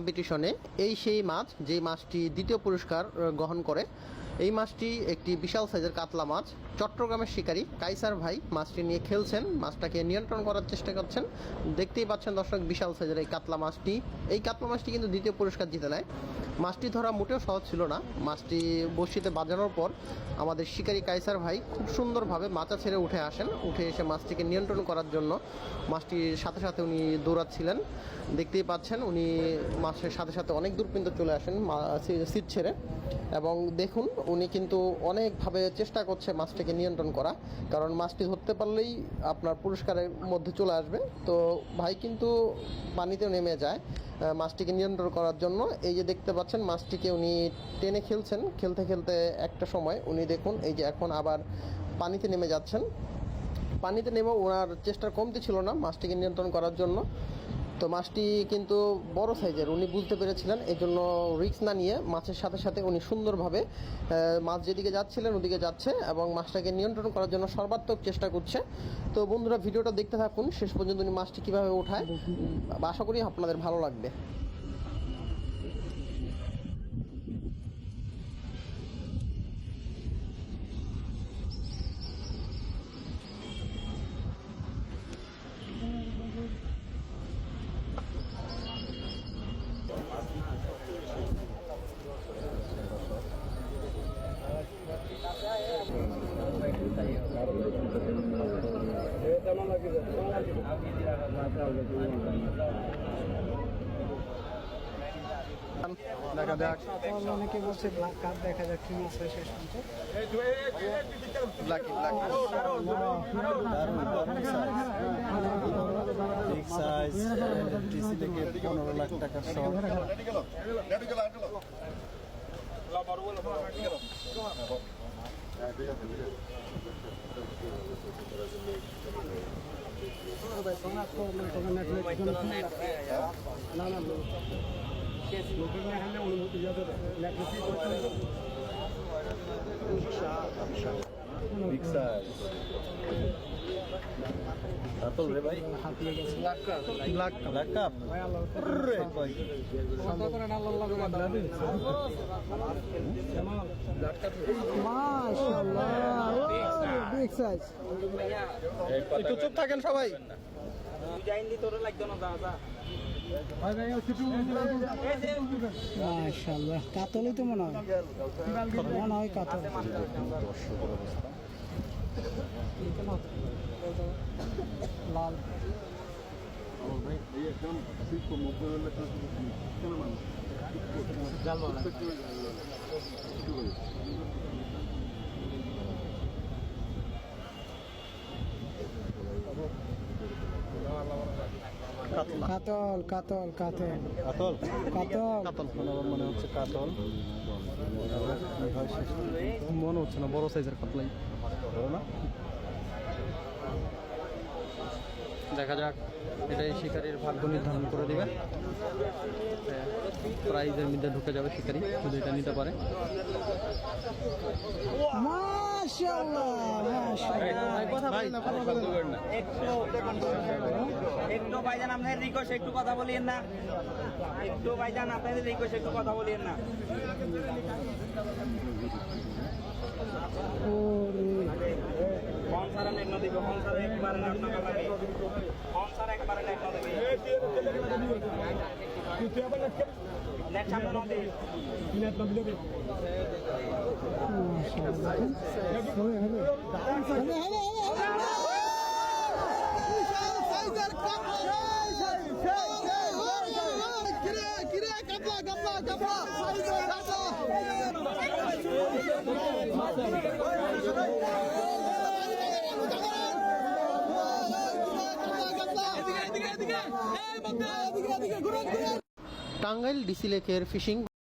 কম্পিটিশনে এই সেই মাছ যেই মাছটি দ্বিতীয় পুরস্কার গ্রহণ করে। এই মাছটি একটি বিশাল সাইজের কাতলা মাছ। চট্টগ্রামের শিকারী কাইসার ভাই মাছটি নিয়ে খেলছেন, মাছটাকে নিয়ন্ত্রণ করার চেষ্টা করছেন। দেখতেই পাচ্ছেন দর্শক, বিশাল সাইজের এই কাতলা মাছটি। এই কাতলা মাছটি কিন্তু দ্বিতীয় পুরস্কার জিতে নেয়। মাছটি ধরা মোটেও সহজ ছিল না। মাছটি বড়শিতে বাজানোর পর আমাদের শিকারী কাইসার ভাই খুব সুন্দরভাবে মাচা ছেড়ে উঠে আসেন। উঠে এসে মাছটিকে নিয়ন্ত্রণ করার জন্য মাছটির সাথে সাথে উনি দৌড়াচ্ছিলেন। দেখতেই পাচ্ছেন উনি মাছের সাথে সাথে অনেক দূর কিন্তু চলে আসেন সিট ছেড়ে। এবং দেখুন উনি কিন্তু অনেকভাবে চেষ্টা করছে মাছটিকে নিয়ন্ত্রণ করা, কারণ মাছটি ধরতে পারলেই আপনার পুরস্কারের মধ্যে চলে আসবে। তো ভাই কিন্তু পানিতে নেমে যায় মাছটিকে নিয়ন্ত্রণ করার জন্য। এই যে দেখতে পাচ্ছেন মাছটিকে উনি টেনে খেলছেন, খেলতে খেলতে একটা সময় উনি দেখুন এই যে এখন আবার পানিতে নেমে যাচ্ছেন। পানিতে নেমেও ওনার চেষ্টার কমতি ছিল না মাছটিকে নিয়ন্ত্রণ করার জন্য। তো মাছটি কিন্তু বড় সাইজের, উনি বুঝতে পেরেছিলেন, এই জন্য রিস্ক না নিয়ে মাছের সাথে সাথে উনি সুন্দরভাবে মাছ যেদিকে যাচ্ছিলেন ওদিকে যাচ্ছে এবং মাছটাকে নিয়ন্ত্রণ করার জন্য সর্বাত্মক চেষ্টা করছে। তো বন্ধুরা ভিডিওটা দেখতে থাকুন শেষ পর্যন্ত, উনি মাছটি কীভাবে ওঠায়। আশা করি আপনাদের ভালো লাগবে। দেখা যাক, অনেকে বলছে ব্ল্যাক কাপ, দেখা যাক কি আছে শেষ পর্যন্ত। বিগ সাইজ টিসি থেকে 15 লাখ টাকার শট। বিগ সাইজ কাতল রে ভাই, ব্ল্যাক কাপ রে ভাই। একটু চুপ থাকেন সবাই। মাশাআল্লাহ, কাতলই তো মনে হয়, মনে হয় কাতল। লাল কাতল কাতল কাতল কাতল কাতল মনে হচ্ছে কাতল, মনে হচ্ছে না বড় সাইজের কাতলাই। না দেখা যাক, এটাই শিকারীর ভাগ্য নির্ধারণ করে দিবে। প্রাইজের মধ্যে ঢুকে যাবে শিকারী, যদি এটা নিতে পারে। মাশাআল্লাহ একটু ভাইজান আপনাদের রিকোয়েস্ট একটু কথা বলিয়েন না, একটু ভাইজান আপনাদের রিকোয়েস্ট একটু কথা বলিয়েন না। কौन सारा नेट नदी कौन सारा एक बार नेट ना लगे, कौन सारा एक बार नेट ना लगे, नेट सामने नदी नेट नदी लगे। টাঙ্গাইল ডিসি লেকের ফিশিং